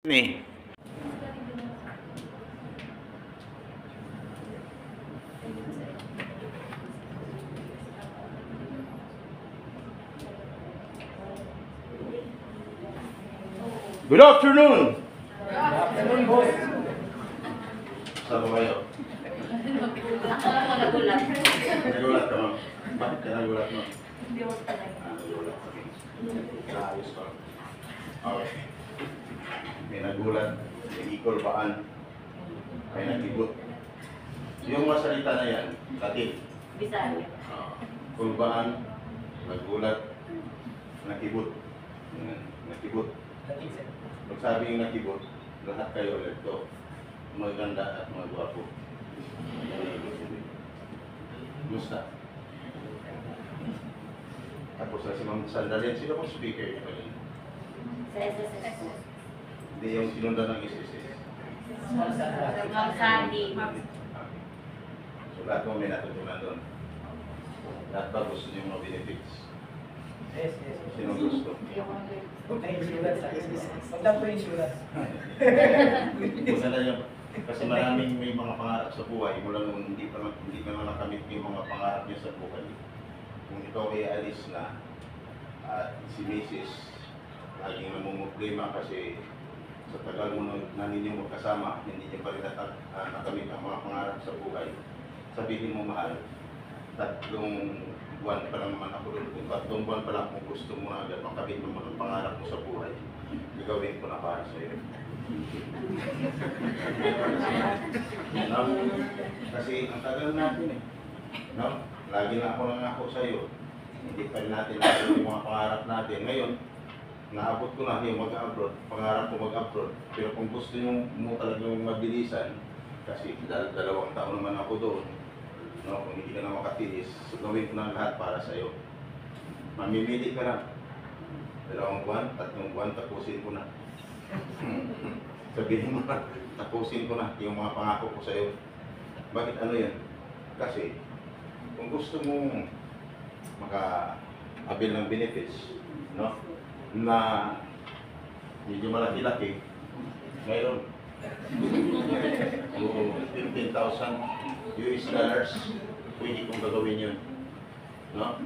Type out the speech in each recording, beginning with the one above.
Nih. Good afternoon. Good afternoon, boss. Saan ba kayo? Nagulat. Nagulat ka, ma'am. Bakit ka nagulat, ma'am? Hindi ko talaga. Nagulat. Naayos ka. Okay. May nagulat, may equal baan, may nagibot. Yung mga salita na yan, Latin. Bisaya. Kulbaan, nagulat, nakibot. Nakibot. Pag sabi yung nakibot, lahat kayo ulit to. Maganda at magwapo. Musta? Tapos na si Ma'am Sandalin. Sino pong speaker niya pa rin? Sa SSS. Hindi yung sinundan ng SSS. Ma'am Sandy. So lahat mo may natutunan doon. Lahat ba gusto niyo mga benefits? Yes. Sino gusto? May insurance. Magdang po insurance. Una na yan. Kasi maraming may mga pangarap sa buhay mula nung hindi pa nakamit yung mga pangarap niya sa buhay. Kung ikaw ay alis na at si Mrs. laging namumproblema kasi sa tagal mo na ninyo magkasama, hindi niya pa rin nakamit ang mga pangarap sa buhay. Sabihin mo, mahal, 3 buwan pa lang naman ako doon. Kung 3 buwan pa lang kung gusto mo na agad makamit mo ang pangarap mo sa buhay, gagawin ko na para sa iyo. No? Kasi ang tagal natin eh. No? Lagi na ako nangako sa iyo. Hindi pa rin natin natin yung mga pangarap natin. Ngayon, naabot ko na yung mag-abroad. Pangarap ko mag-abroad. Pero kung gusto nyo mo talagang mabilisan, kasi 2 taon naman ako doon, no? Kung hindi ka na makatiis, so gawin ko na lahat para sa iyo. Mamimili ka na. 2 buwan, 3 buwan, tapusin ko na. Sabihin mo na, tapusin ko na yung mga pangako ko sa iyo. Bakit ano yan? Kasi, kung gusto mong maka-avail ng benefits, no? Na medyo malaki-laki, ngayon, 15,000 US dollars, pwede kong gagawin yun. No?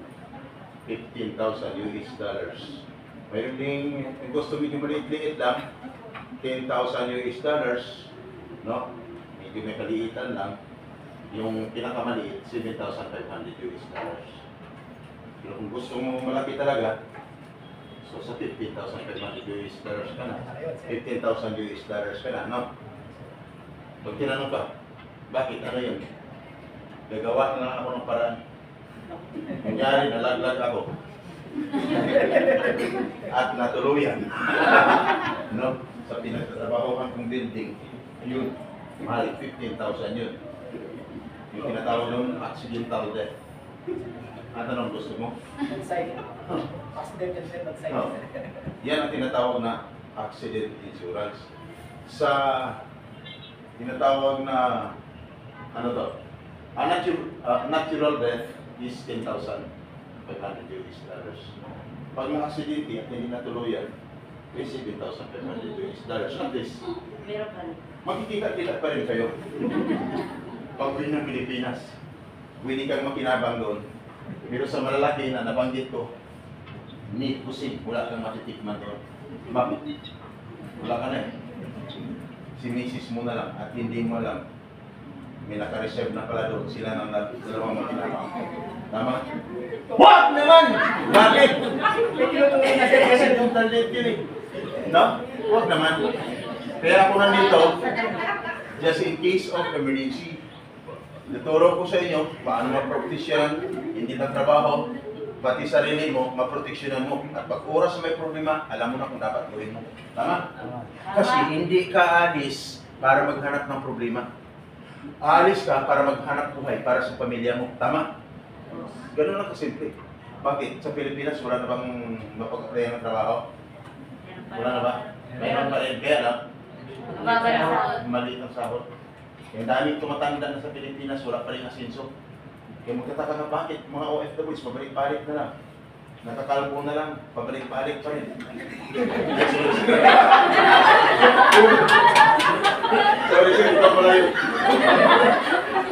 15,000 US dollars. Mayroon ding gusto medyo maliit-liit lang, 10,000 US dollars, no? Medyo may kaliitan lang. Yung pinakamaliit, 7,500 US dollars. Pero kung gusto mo malaki talaga, so sa 15,500 US dollars ka na. 15,000 US dollars ka na, no? Pag tinanong ka, bakit? Ano yun? Gagawa na lang ako ng paraan. Kunyari, nalaglag ako. At natuluyan. No? Sa pinagtatrabahoan kong building, yun, mahal, 15,000 yun. Yung tinatawag doon, accidental death. At anong gusto mo? Side. Accident and side. Oh. Yan ang tinatawag na accident insurance. Sa tinatawag na ano to? Natural death is 10,500 US dollars. Pag na-accidente at hindi natuluyan, is 7,500 US dollars. At least, Meron ka na. magkikita-kita pa rin kayo. Pag uwi ng Pilipinas, pwede kang makinabang doon. Pero sa malalaki na nabanggit ko, ni kusing, wala kang matitikman doon. Bakit? Wala ka na eh. Si Mrs. mo na lang at hindi mo alam. May naka-reserve na pala doon. Sila nang dalawang makinabang. Tama? Wag naman! Bakit? Kasi total debt yun eh. No? Wag naman. Kaya ako nandito, just in case of emergency, naturo ko sa inyo paano maproteksyonan, hindi na trabaho, pati sarili mo, maproteksyonan mo. At pag oras may problema, alam mo na kung dapat gawin mo. Tama? Kasi hindi ka alis para maghanap ng problema. Alis ka para maghanap buhay para sa pamilya mo. Tama? Ganun lang kasimple. Bakit? Sa Pilipinas, wala na bang mapag-applyan ng trabaho? Wala na ba? Mayroon pa rin. Kaya lang, Mababa na sahod. maliit ang sahod. Yung daming tumatanda na sa Pilipinas, wala pa rin asenso. Kaya magtataka ka bakit mga OFWs, mabalik-balik na lang. Nakakalbo na lang, pabalik-balik pa rin. Sorry sir, ito pala yun.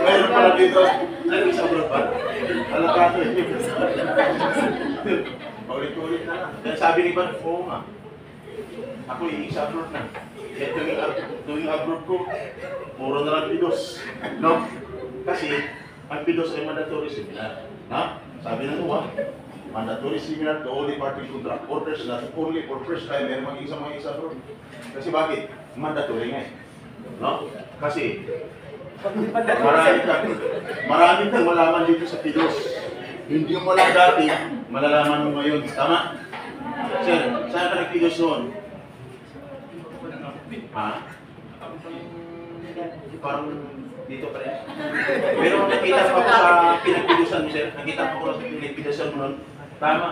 Mayroon pala dito. Ay, isang bro pa. Alam ka ito eh. Paulit-ulit na lang. Kaya sabi ni Ban, oo nga. Ako isa abroad na. Kaya tuwing abroad ko, puro na lang pidos. No? Kasi, ang pidos ay mandatory seminar. Na? Sabi ng uwa, mandatory seminar to all department contract orders not only for first time, meron mag-isa mga isa abroad. Kasi bakit? Mandatory nga eh. No? Kasi, marami kang malaman dito sa pidos. Hindi mo wala dati, malalaman mo ngayon. Tama? Sir, saan ka nag-pidos noon? Ha? Parang dito pa rin. Pero nakita ko sa pinagpidusan mo, sir. Nakita ko sa pinagpidusan mo noon. Tama.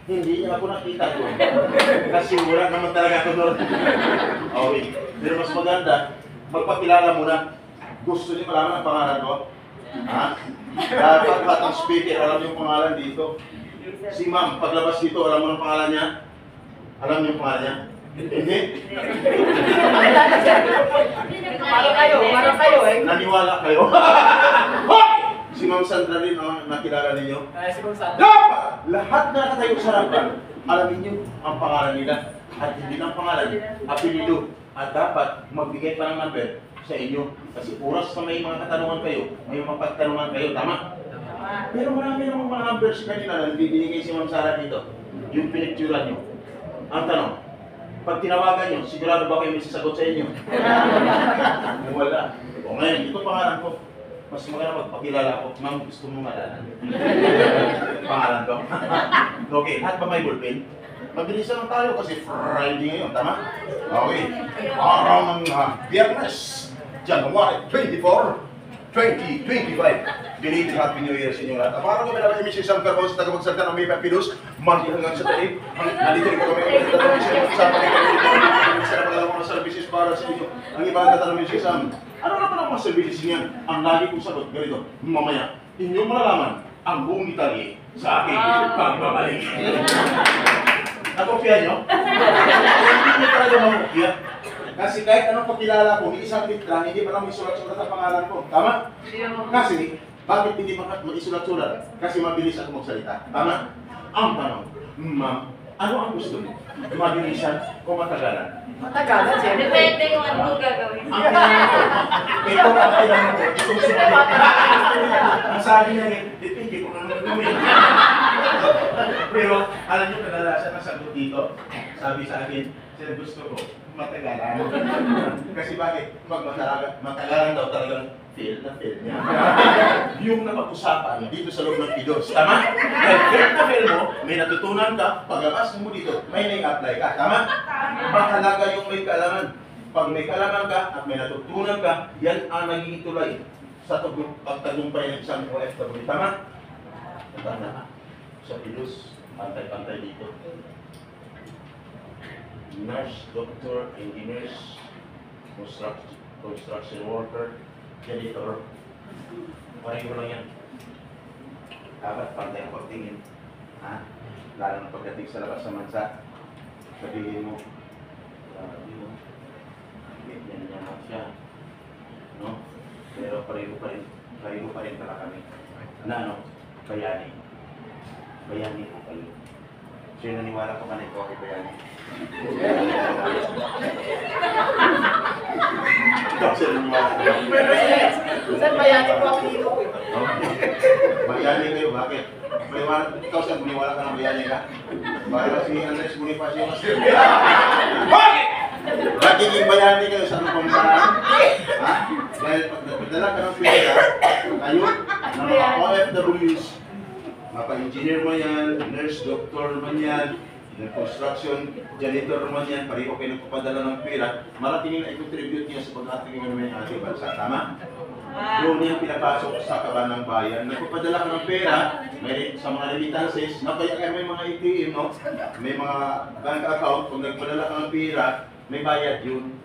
Hindi niya ako nakita doon. Kasi wala naman talaga ako doon. Okay. Pero mas maganda, magpakilala mo na. Gusto niyo malaman ang pangalan ko? Ha? Dapat lahat ng speaker, alam yung pangalan dito. Si ma'am, paglabas dito, alam mo ang pangalan niya? Alam niyo yung pangalan niya? Hindi? Parang kayo eh. Naniwala kayo? Hoy! Si Ma'am Sandra rin ang nakilala ninyo. Si Ma'am Sandra. Dapat! Lahat na nakatayo sa harapan, alamin niyo ang pangalan nila. At hindi ng pangalan, apelido. At dapat magbigay pa ng number sa inyo. Kasi oras na may mga katanungan kayo, may mga pagtanungan kayo. Tama? Pero marami namang mga numbers kanina na bibigay si Ma'am Sara dito. Yung pinicturan niyo. Ang tanong, pag tinawagan nyo, sigurado ba kayo may sasagot sa inyo? Wala. O ngayon, ito pangalan ko. Mas maganda magpakilala ko. Ma'am, gusto mo malaman. Pangalan ko. Okay, lahat ba may ballpen? Mabilisan lang tayo kasi Friday ngayon, tama? Okay. Araw ng Biyernes, January 24, 2025. Belated Happy New Year sa inyo lahat. Para ko may Mrs. Sam Carlos, tagapagsalita ng may papilus, monthly hanggang sa tayo. Nandito rin ko kami ang tatanong sa inyo. Usapan rin kami dito. Sa napagalang mga services para sa inyo. Ang iba ang tatanong Mrs. Sam, ano na pala mga services niyan? Ang lagi kong sagot, ganito, mamaya, inyong malalaman ang buong detalye sa aking pagbabalik. Nakopya nyo? Hindi nyo talaga makopya. Kasi kahit anong pakilala ko, isang litra, hindi pa naman isulat-sulat ang pangalan ko. Tama? Kasi, bakit hindi mag-isulat-sulat? Kasi mabilis ako magsalita. Tama? Ang tanong, ma'am, ano ang gusto mo? Mabilisan o matagalan? Matagalan, siyempre. Depende kung ano mo gagawin. Ang ito ang kailangan ko. Itong sumalit. Ang sabi niya, depende kung ano gawin. Pero, alam niyo, kadalasan ang sagot dito, sabi sa akin, sir, gusto ko matagalan. Kasi bakit? Matagalan daw talagang fail na fail niya. Yung napag-usapan dito sa loob ng pidos. Tama? Dahil fail na fail mo, may natutunan ka, paglabas mo dito, may nai-apply ka. Tama? Mahalaga yung may kaalaman. Pag may kaalaman ka at may natutunan ka, yan ang naging tulay sa pagtagumpay ng isang OFW. Tama? Tama. Sa pidos, pantay-pantay dito. Nurse, doctor, engineers, construction worker, janitor. Pareho lang yan. Dapat pantay ang pagtingin. Ha? Lalo na pagdating sa labas ng bansa. Sabihin mo, ganyan naman siya. No? Pero pareho pa rin pala kami. Na ano? Bayani. Bayani po kayo. Sino naniwala ko man ito kay Bayani? Ikaw sino naniwala ko? Saan bayani po ako dito? Bayani kayo, bakit? Ikaw saan naniwala ka ng bayani ka? Para si Andres Bonifacio mas bakit? Nagiging bayani kayo sa anong saan? Ha? Dahil pag nagpadala ka ng pera, kayo, ng mga OFWs, mapa-engineer mo yan, nurse, doctor man yan, construction, janitor man yan, pareho kayo nagpapadala ng pera, malaking na i-contribute niya sa pag-ating naman yung ating bansa. Tama? Doon yan pinapasok sa kaban ng bayan. Nagpapadala ka ng pera, may, sa mga remittances, kaya may mga ATM, no? May mga bank account, kung nagpadala ka ng pera, may bayad yun,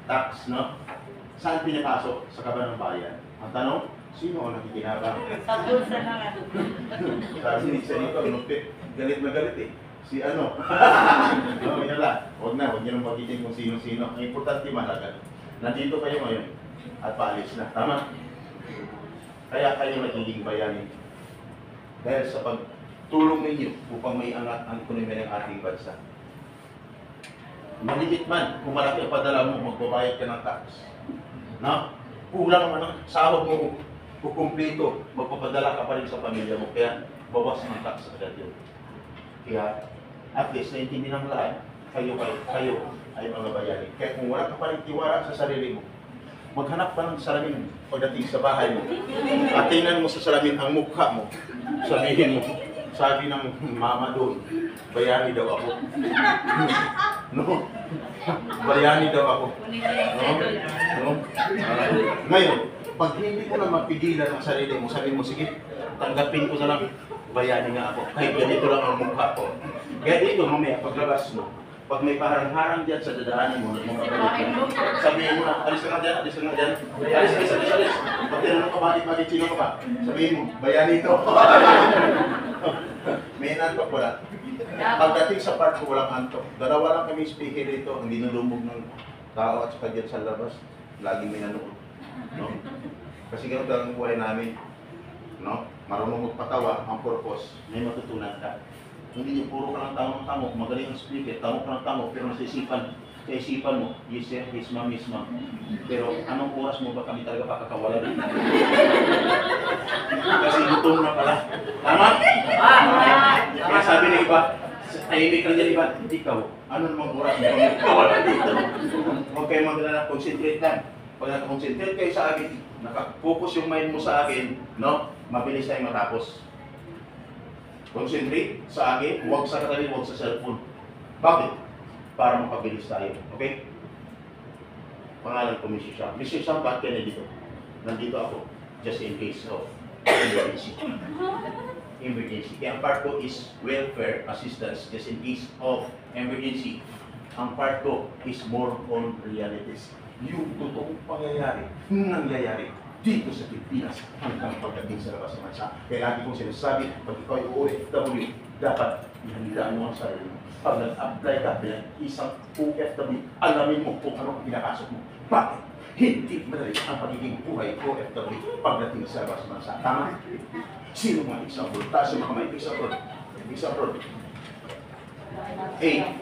tax, no? Saan pinapasok? Sa kaban ng bayan. Ang tanong, Sino ang nakikinabang? Sa bulsa na nga. Sabi ni Senito, inupit. Galit na galit eh. Si ano? No, yun lang. Huwag niyo nang magitin kung sino-sino. Ang importante mahalaga. Nandito kayo ngayon at paalis na. Tama? Kaya kayo nagiging bayani. Dahil sa pagtulong ninyo upang may angat ang ekonomiya ng ating bansa. Maliit man, kung malaki ang padala mo, magbabayad ka ng tax. No? Kulang naman ang sahod mo, kukumplito, magpapadala ka pa rin sa pamilya mo. Kaya bawas ng tax agad yun. Kaya at least naintindi ng lahat, kayo ay mga bayani. Kaya kung wala ka pa rin tiwala sa sarili mo, maghanap ka ng salamin pagdating sa bahay mo. At tingnan mo sa salamin ang mukha mo. Sabihin mo, sabi ng mama doon, bayani daw ako. No? Bayani daw ako. No? Ngayon, pag hindi ko na mapigilan ang sarili mo, sabihin mo, sige, tanggapin ko na lang, bayani nga ako. Kahit ganito lang ang mukha ko. Kaya dito, mamaya, paglabas mo, pag may parang-harang dyan sa dadaanan mo, sabihin mo na, alis ka nga dyan, alis ka nga dyan. Alis. Pag tinanong ka, bakit sino ka ba? Sabihin mo, bayani ito. May nantok wala. Pagdating sa part ko, walang antok. Dalawa lang kami speaker dito, ang dinulumog ng tao at saka dyan sa labas, laging may nanood. No? Kasi ganun talagang buhay namin. No? Marunong magpatawa, ang purpose, may matutunan ka. Hindi yung puro ka ng tamok-tamok, magaling ang speaker, tamok ka ng tamok, pero sa isipan mo, yes sir, yes ma'am, yes ma'am. Pero anong oras mo ba kami talaga pakakawalan? Kasi gutom na pala. Tama? Kaya sabi ng iba, tahimik lang dyan iba, ikaw, ano namang oras mo kami pakakawalan dito? Huwag kayo magalala, concentrate lang. Pag nakakonsentrate kayo sa akin, nakafocus yung mind mo sa akin, no? Mabilis tayong matapos. Concentrate sa akin, huwag sa katabi, huwag sa cellphone. Bakit? Para mapabilis tayo. Okay? Pangalan ko, Mr. Sam. Mr. Sam, bakit ka na dito? Nandito ako, just in case of emergency. Emergency. Kaya ang part ko is welfare assistance, just in case of emergency. Ang part ko is more on realities. Yung totoong pangyayari, nangyayari dito sa Pilipinas hanggang pagdating sa labas ng bansa. Kaya lagi kong sinasabi, pag ikaw ay OFW, dapat ihandaan mo ang sarili mo. Pag nag-apply ka bilang isang OFW, alamin mo kung ano ang pinakasok mo. Bakit? Hindi madali ang pagiging buhay OFW pagdating sa labas ng bansa. Tama? Sino mga example? Taas yung mga kamay. Example.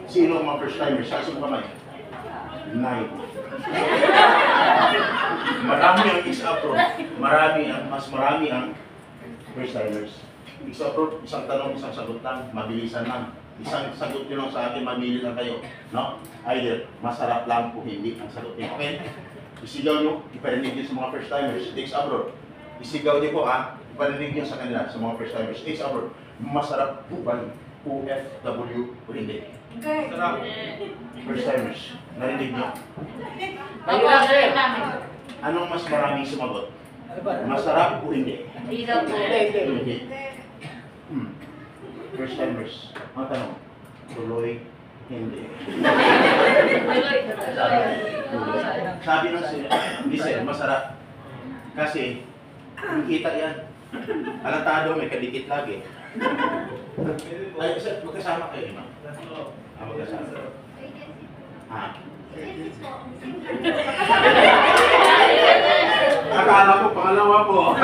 Sino ang mga first timers? Taas yung kamay. 9. Marami ang ex-abroad. Mas marami ang first timers. Ex-abroad, isang tanong, isang sagot lang, mabilisan lang. Isang sagot nyo lang sa akin, mamili lang kayo. No? Either masarap lang o hindi ang sagot nyo. Okay? Isigaw nyo, iparinig nyo sa mga first timers. Ex-abroad. Isigaw nyo po iparinig nyo sa kanila, sa mga first timers. Ex-abroad. Masarap po ba OFW o hindi? Sarap. First timers. Narinig nyo? Anong mas maraming sumagot? Masarap o hindi? Hindi daw po. Hindi. First timers. Ang tanong, tuloy, hindi. Sabi ng sir, masarap. Kasi, kita yan. Alatado, may kadikit lagi. Ay, sir, magkasama kayo, ma'am? Magkasama. Akala ko, pangalawa po.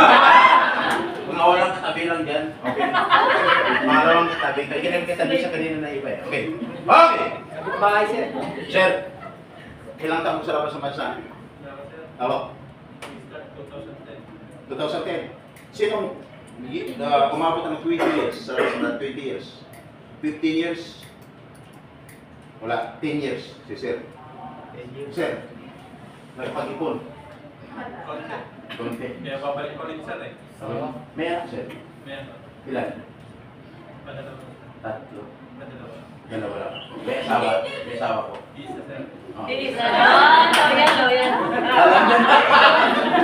Mga walang katabi lang dyan. Okay. Pangalawang katabi. Kaya kinang katabi sa kanina na iba eh. Okay. Okay! Bahay, sir. Sir, ilang taon ko sa labas ng bansa? Ako? 2010. Sino umabot ng 20 years sa labas ng 20 years? 15 years? Wala. 10 years. Si Sir. Sir, nagpag-ipon. Konti. Kaya babalik ko rin sir eh. May anak, sir? Meron. Ilan? Padalawa. Tatlo. Padalawa. Dalawa lang. May asawa ko. Isa sir. Oh. Hindi sa loyan. Alam mo na.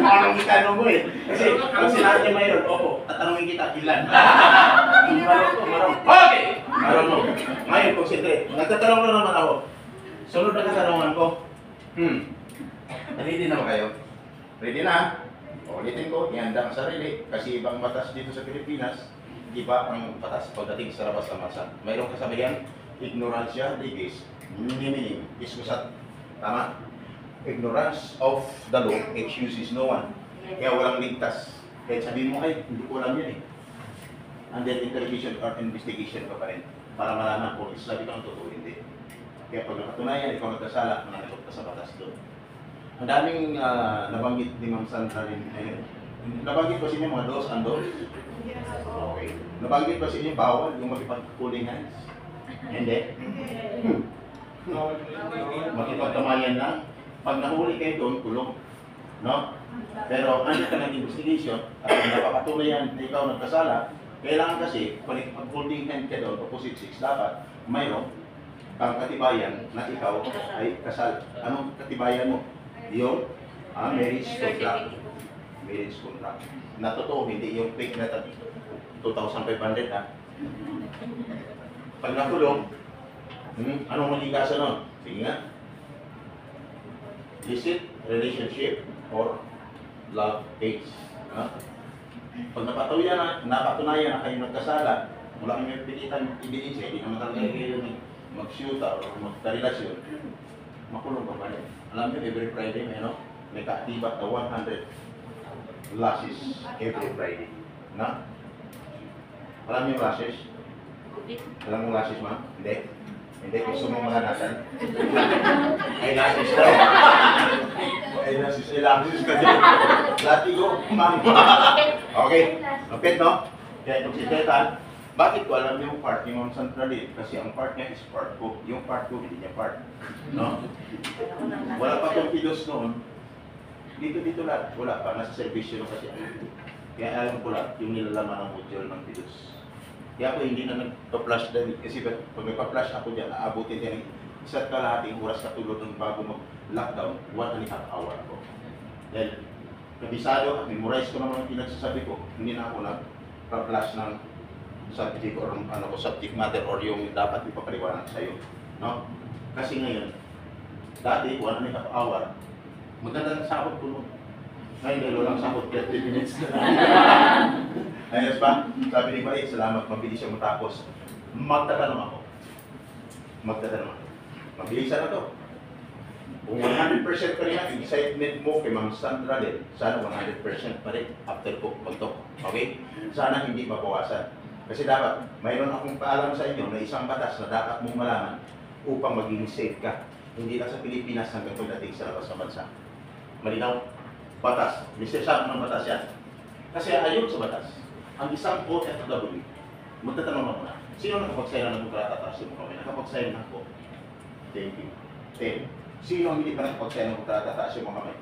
Anong itanong mo eh. Kasi ang sinabi niya mayroon, opo, tatanungin kita, ilan? Marong. Okay! Marong. Ngayon, concentrate. Nagtatanong na naman ako. Sunod na katanungan ko. Ready na ba kayo? Ready na? Ulitin ko, ihanda ang sarili kasi ibang batas dito sa Pilipinas, iba ang batas pagdating sa labas ng bansa. Mayroong kasabihan, ignorancia legis niminim iskusat. Tama? Ignorance of the law excuses no one. Kaya walang ligtas. Kahit sabihin mo, ay, hindi ko alam yan eh. Under interrogation or investigation ka pa rin para malaman kung isabi ka ang totoo hindi. Kaya pag nakatunayan, ikaw nagkasala, mananagot ka sa batas doon. Ang daming nabanggit ni Ma'am Sandra rin. Nabanggit ba sa inyo mga do's and don'ts? Okay. Nabanggit ba sa inyo bawal yung makipag-holding hands? Hindi. Makipagkamayan na. Pag nahuli kayo doon, kulong. No? Pero ano ka ng investigation at kung napapatunayan na ikaw nagkasala, kailangan kasi, kung pag-holding hand ka doon, opposite sex, dapat mayroon kang katibayan na ikaw ay kasal. Anong katibayan mo? Yung marriage contract. Marriage contract. Na totoo, hindi yung fake na 2,500 ha. Pag nakulong, anong maligasa nun? Sige nga. Illicit relationship or love case. Pag napatunayan na kayo nagkasala, wala kayong pilitan ebidensya, hindi naman talaga kayo mag-shoota o magkarelasyon, makulong ka pa rin. Alam niyo, every Friday may kaatibat na 100 lashes every Friday. Na? Alam niyo yung lashes? Alam mo lashes, ma'am? Hindi? Hindi, gusto mo mga natin? Ay, lashes daw. Ay, lashes ka din. Latigo, ma'am. Okay, okay, no? Kaya itong si Teta, bakit ko alam yung part ni Ma'am Sandra Lee? Kasi ang part niya is part ko. Yung part ko, hindi niya part. No? Wala pa itong pidos noon. Dito lahat. Wala pa. Nasa servisyo kasi. Kaya alam ko lahat yung nilalaman ng module ng pidos. Kaya ako hindi na nagpa-flash din. Kasi pag nagpa-flash ako dyan, aabutin din isa't kalahating oras katulad ng bago mag-lockdown, 1.5 hour ako. Dahil kabisado at memorize ko naman ang pinagsasabi ko, hindi na ako nagpa-flash ng subject or subject matter or yung dapat ipapaliwanag sa iyo, no? Kasi ngayon, dati 1.5 hour, maganda ng sahod ko noon. Ngayon, dahil walang sahod, 30 minutes na. Ayos ba? Sabi ni Marie, salamat, mabilis siya matapos. Magtatanong ako. Mabilisan na to. Kung 100% pa rin ang excitement mo kay Ma'am Sandra din, sana 100% pa rin after ko pagtok. Okay? Sana hindi mabawasan. Kasi dapat, mayroon akong paalam sa inyo na isang batas na dapat mong malaman upang maging safe ka. Hindi lang sa Pilipinas hanggang pagdating sa labas ng bansa. Malinaw? Batas. Mr. Sam ng batas yan. Kasi ayon sa batas, ang isang OFW, magtatanong ako na, sino nakapag-sign ng kontrata taas yung kamay? Nakapag-sign ako. Thank you. 10. Sino ang hindi pa nakapag-sign ng kontrata taas yung kamay?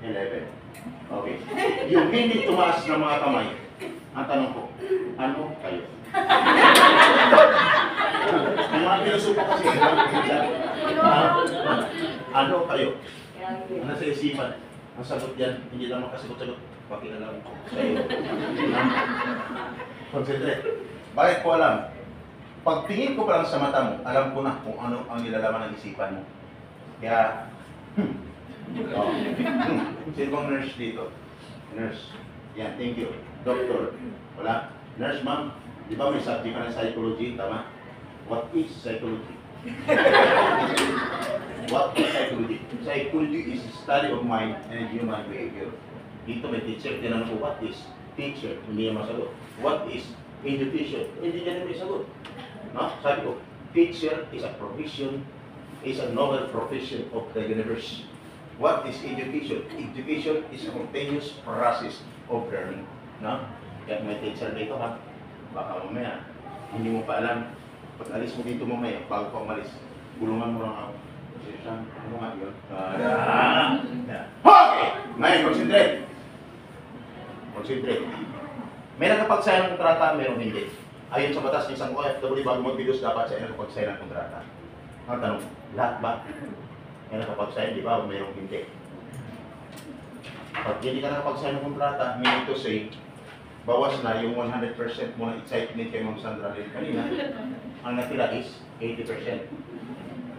11. Okay. Yung hindi tumaas ng mga kamay, ang tanong ko, ano kayo? Ang mga pinusupo kasi, ano kayo? Ano sa isipan? Ang sagot yan, hindi lang makasagot-sagot. Pakialam ko sa'yo. Concentrate. Bakit ko alam? Pagtingin ko pa lang sa mata mo, alam ko na kung ano ang nilalaman ng isipan mo. Kaya, sino bang nurse dito? Nurse. Yan, thank you. Doctor. Wala? Nurse, ma'am. Di ba may subject ka ng psychology? Tama? What is psychology? What is psychology? Psychology is the study of mind and human behavior. Dito may teacher, tinanong ko, what is teacher? Hindi niya masagot. What is education? Hindi niya naman sagot. No? Sabi ko, teacher is a profession, is a noble profession of the universe. What is education? Education is a continuous process of learning. No? Kaya may teacher dito ha, baka mamaya, hindi mo pa alam. Pag alis mo dito mamaya, bago pa umalis, gulungan mo lang ako. Ano nga yun? Okay! Ngayon, concentrate. Concentrate. May nakapag-sign ng kontrata, meron hindi. Ayon sa batas ng isang OFW, bago mag-videos, dapat siya nakapag-sign ng kontrata. Ang tanong, lahat ba? May nakapag-sign, di ba? O mayroong hindi. Pag hindi ka nakapag-sign ng kontrata, meaning to say, bawas na yung 100% mo na excitement kay Ma'am Sandra rin kanina, ang natira is 80%.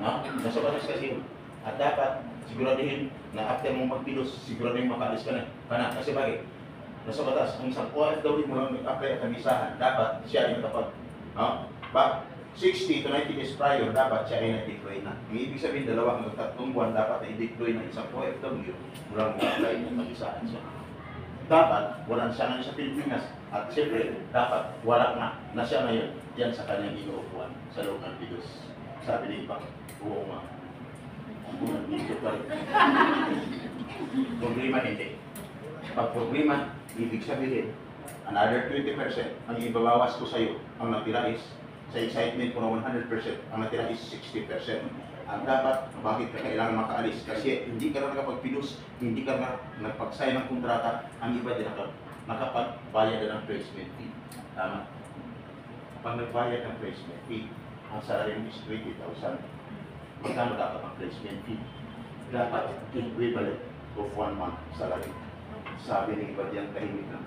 No? Nasa batas kasi yun. At dapat, siguraduhin na after mong magpilos, siguraduhin makaalis ka na. Kasi bakit? Nasa batas, ang isang OFW mo lang mag-apply at kamisahan, dapat siya ay nakapag, ba, 60 to 90 days prior, dapat siya ay na-deploy na. Ang ibig sabihin, 2 hanggang 3 buwan dapat na i-deploy ng isang OFW mula mag-apply at kamisahan siya. Dapat, wala siya ngayon sa Pilipinas. At siyempre, dapat wala na siya ngayon diyan sa kanyang inuupuan sa loob ng Pidos. Sabi ni Ipang, oo nga. Unang dito pa rin. Problema hindi. Pag problema, ibig sabihin, another 20% ang ibabawas ko sa iyo, ang natira is, sa excitement ko na 100%, ang natira is 60%. Ang dapat, bakit ka kailangan makaalis? Kasi hindi ka na nakapag-Pidos, hindi ka na nagpag-sign ng kontrata, ang iba din nakapagbayad ng placement fee. Tama? Pag nagbayad ng placement fee, ang salary mo is 20,000. Magkano dapat ang placement fee? Dapat equivalent of 1 month salary. Sabi ng iba diyan tahimik na,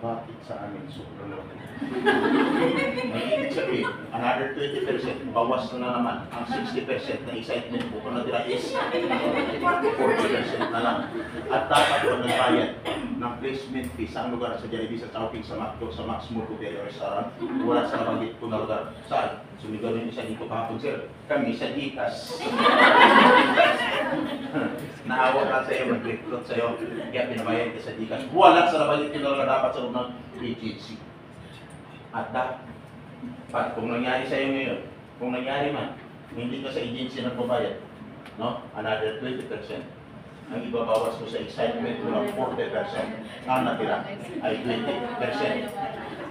bakit sa amin sobrang naman? Ang ibig sabihin, another 20%, bawas na naman ang 60% na excitement mo kung natira is 40% na lang. At dapat kung nagbayad ng placement fee sa lugar sa Jollibee, sa Chowking, sa McDo, sa Max Hotel Restaurant, wala sa nabanggit ko na lugar. Saan? Sumigaw yung isa dito kahapon, sir. Kami sa Gcash. Naawa ka sa iyo, mag-recruit sa iyo, kaya pinabayad ka sa Gcash. Wala sa nabanggit ko na lugar dapat sa loob ng agency. At dapat, kung nangyari sa iyo ngayon, kung nangyari man, hindi ka sa agency nagbabayad, no? Another 20%. Ang ibabawas mo sa excitement mo ng 40%, ang natira ay 20%.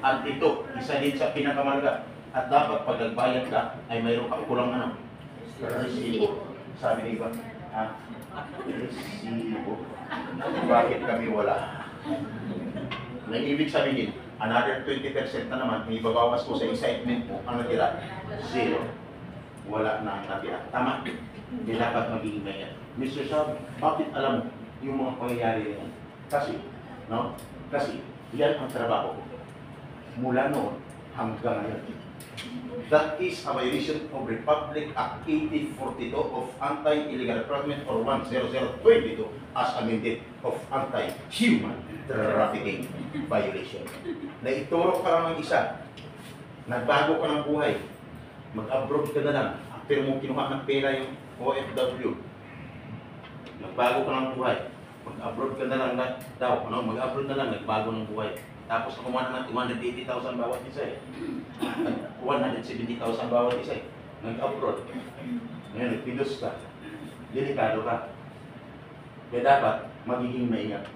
At ito, isa din sa pinakamalaga. At dapat pag nagbayad ka, ay mayroon ka kulang ano? Resibo. Sabi ni iba, resibo. Bakit kami wala? Nang ibig sabihin, another 20% na naman, may ibabawas ko sa excitement mo, ang natira, 0. Wala na ang natira. Tama? Hindi dapat magiging ganyan. Mr. Shab, bakit alam mo yung mga pangyayari yan? Kasi, no? Kasi, yan ang trabaho ko. Mula noon hanggang ngayon. That is a violation of Republic Act 1842 of Anti-Illegal Recruitment or 10022 as amended of Anti-Human Trafficking Violation. Na ituro ka lang ng isa, nagbago ka ng buhay, mag-abroad ka na lang, after mo kinuha ng pera yung OFW, nagbago ka ng buhay, mag-abroad ka na lang daw, no? Mag-abroad na lang, nagbago ng buhay. Tapos kumuha na ng 280,000 bawat isa eh. 170,000 bawat isa eh. Nag-abroad. Ngayon, nagpilos ka. Delikado ka. Kaya dapat, magiging maingat.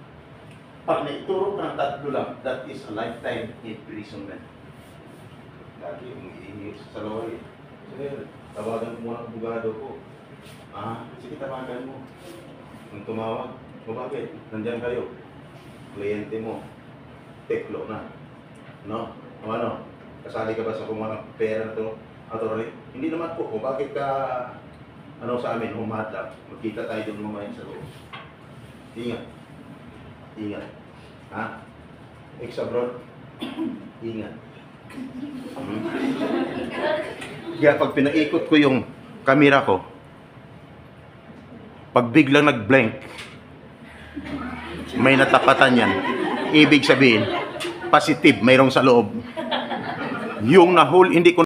Pag naituro ka ng 3 lang, that is a lifetime imprisonment. Lagi yung iingi sa laway. Sir, tawagan ko muna ang abogado ko. Sige, tawagan mo. Nung tumawag, bakit? Nandyan kayo. Kliyente mo. Teklo na. No? O ano? Kasali ka ba sa kumuha ng pera na ito? Attorney? Hindi naman po. O bakit ka sa amin, humadlang? Magkita tayo doon mamaya sa loob. Ingat. Ingat. Ha? Ex-abroad? Ingat. Kaya pag pinaikot ko yung kamera ko, pag biglang nag-blank, may natapatan yan. Ibig sabihin, positive, mayroong sa loob. Yung nahul, hindi ko